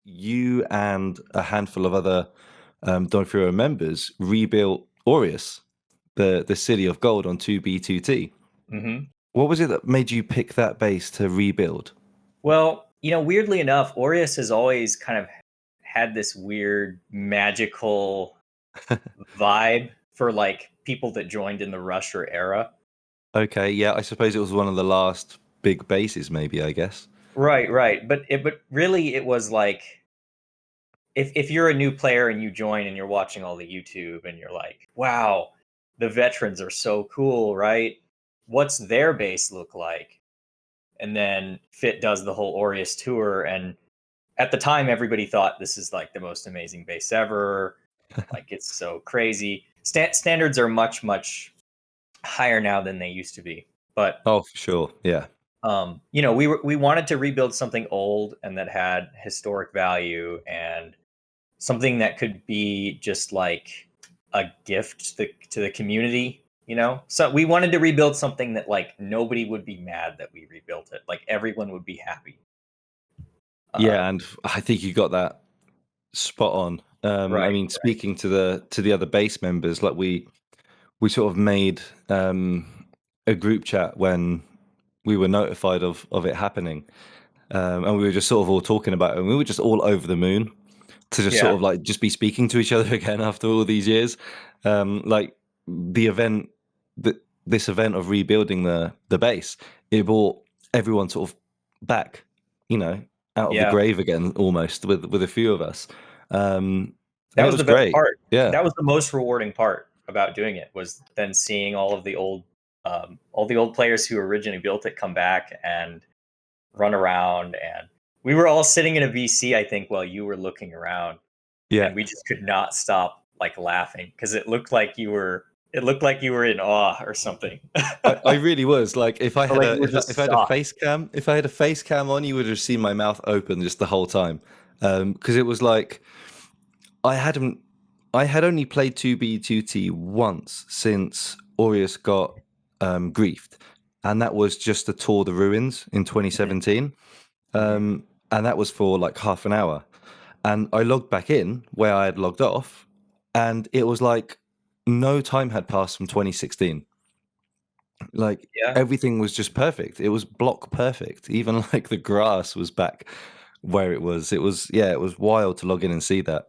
you and a handful of other DonFuer members rebuilt Aureus, the city of gold on 2B2T. Mm-hmm. What was it that made you pick that base to rebuild? Well, weirdly enough, Aureus has always kind of had this weird magical vibe for like people that joined in the Rusher era. Okay, yeah, I suppose it was one of the last big bases, maybe, I guess. Right, right. But really it was like if you're a new player and you join and you're watching all the YouTube and you're like, wow, the veterans are so cool, right? What's their base look like? And then Fit does the whole Aureus tour, and at the time everybody thought this is like the most amazing base ever. Like it's so crazy. Standards are much higher now than they used to be. But Oh, for sure, yeah. we wanted to rebuild something old and that had historic value and something that could be just like a gift to the community. So we wanted to rebuild something that like nobody would be mad that we rebuilt it. Like everyone would be happy. Yeah, and I think you got that spot on. I Right. mean, speaking to the other base members, like we sort of made a group chat when we were notified of it happening, and we were just sort of all talking about it, and we were just all over the moon to just Yeah. sort of like just be speaking to each other again after all these years. Like the event, this event of rebuilding the base, it brought everyone sort of back, out of the Yeah. grave again, almost with a few of us, That and it was was the best great. part. Yeah, That was the most rewarding part about doing it, was then seeing all the old players who originally built it come back and run around. And we were all sitting in a VC, I think, while you were looking around, yeah. and we just could not stop like laughing because it looked like you were in awe or something. I really was like, if I Or had like a you were if just I had a shocked. face cam, if I had a face cam on, you would have seen my mouth open just the whole time, because it was like I hadn't I had only played 2B2T once since Aureus got griefed, and that was just to tour the ruins in Mhm, 2017, mhm. and that was for like half an hour. And I logged back in where I had logged off, and it was like no time had passed from 2016. Like Yeah. everything was just perfect. It was block perfect. Even like the grass was back where it was. It was wild to log in and see that.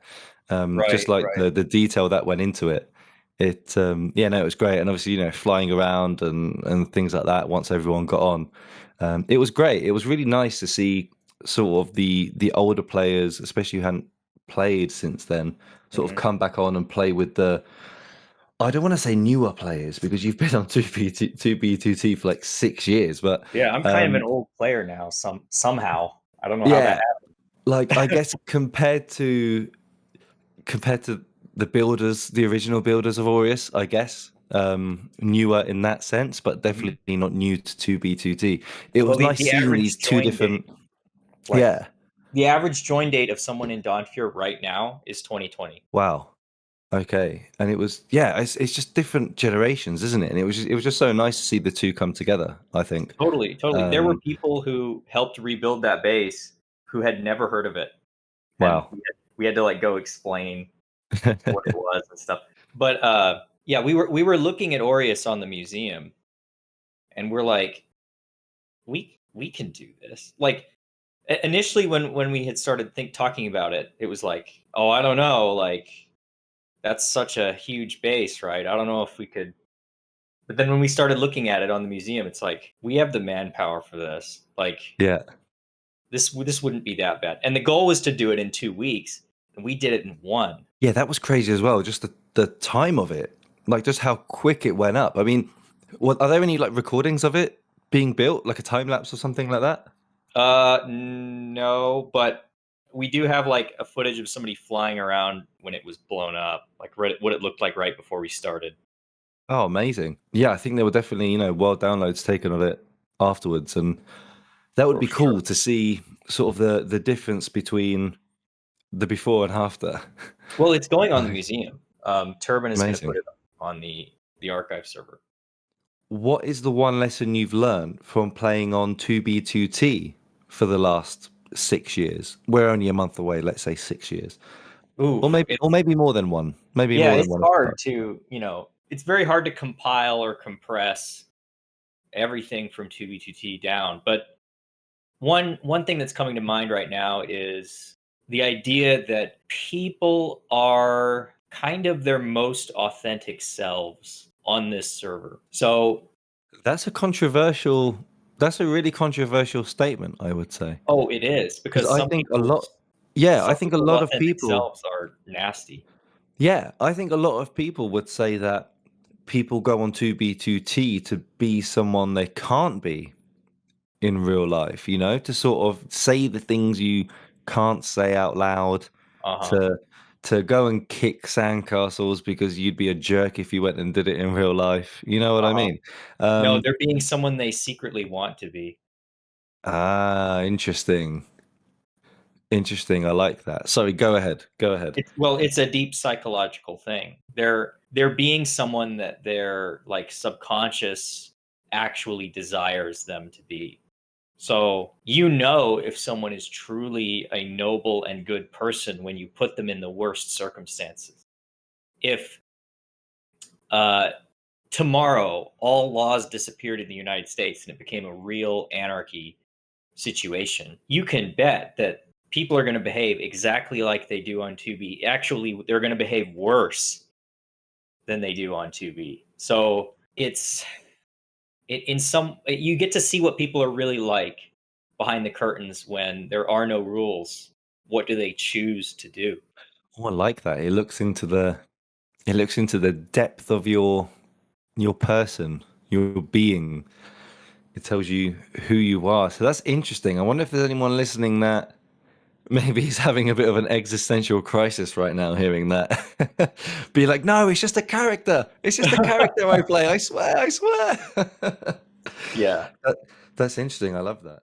Just Right. like Right. the detail that went into it. Yeah, no, it was great. And obviously, flying around and things like that once everyone got on. It was great. It was really nice to see sort of the older players, especially who hadn't played since then, sort of Mhm. come back on and play with the I don't want to say newer players because you've been on 2B2T for like 6 years, but Yeah, I'm kind of an um, old player now. Somehow I don't know how that yeah, like I guess compared to the builders, the original builders of Aureus, I guess newer in that sense, but happened. definitely not new to 2B2T. It Well, was nice the seeing average these two join date, different. like Yeah, the average join date of someone in DonFuer right now is 2020. wow. Okay, and it was it's just different generations, isn't it? And it was just so nice to see the two come together. I think. Totally, totally. There were Um, people who helped rebuild that base who had never heard of it, and wow. we had to like go explain what it was and stuff. But yeah, we were looking at Aureus on the museum, and we're like, we can do this. Like initially, when we had started talking about it, it was like, oh, I don't know, like that's such a huge base, right? I don't know if we could. But then when we started looking at it on the museum, it's like we have the manpower for this. Like Yeah. this wouldn't be that bad. And the goal was to do it in 2 weeks, and we did it in one. Yeah, that was crazy as well. Just the time of it, like just how quick it went up. I mean, are there any like recordings of it being built, like a time lapse or something like that? No, but we do have like a footage of somebody flying around when it was blown up, like what it looked like right before we started. Oh, amazing. Yeah, I think there were definitely, world downloads taken of it afterwards. And that would For be sure. cool to see sort of the difference between the before and after. Well, it's going on the Like, museum. Turbine is going to put amazing. it on the archive server. What is the one lesson you've learned from playing on 2B2T for the last 6 years. We're only a month away. Let's say 6 years, or Oof. maybe more than one. Maybe Yeah, more than it's one. hard to, it's very hard to compile or compress everything from 2B2T down. But one thing that's coming to mind right now is the idea that people are kind of their most authentic selves on this server. So, That's a controversial. That's a really controversial statement, I would say, oh, it is because because I think a lot. Yeah, I think a people's lot of authentic people. selves are nasty. Yeah, I think a lot of people would say that people go on 2B2T to be someone they can't be in real life, to sort of say the things you can't say out loud, Uh-huh. to go and kick sandcastles because you'd be a jerk if you went and did it in real life. You know what I Uh-huh. mean? No, Um, they're being someone they secretly want to be. interesting. Interesting. I like that. Sorry, go ahead. Go ahead. It's a deep psychological thing. They're being someone that their like subconscious actually desires them to be. So if someone is truly a noble and good person when you put them in the worst circumstances. If uh, tomorrow all laws disappeared in the United States and it became a real anarchy situation, you can bet that people are going to behave exactly like they do on 2B. Actually, they're going to behave worse than they do on 2B. So you get to see what people are really like behind the curtains when there are no rules. What do they choose to do? Oh, I like that. It looks into the depth of your person, your being. It tells you who you are. So that's interesting. I wonder if there's anyone listening that maybe he's having a bit of an existential crisis right now hearing that. Be like, no, it's just a character. It's just a character I play. I swear, I swear. Yeah. That, that's interesting. I love that.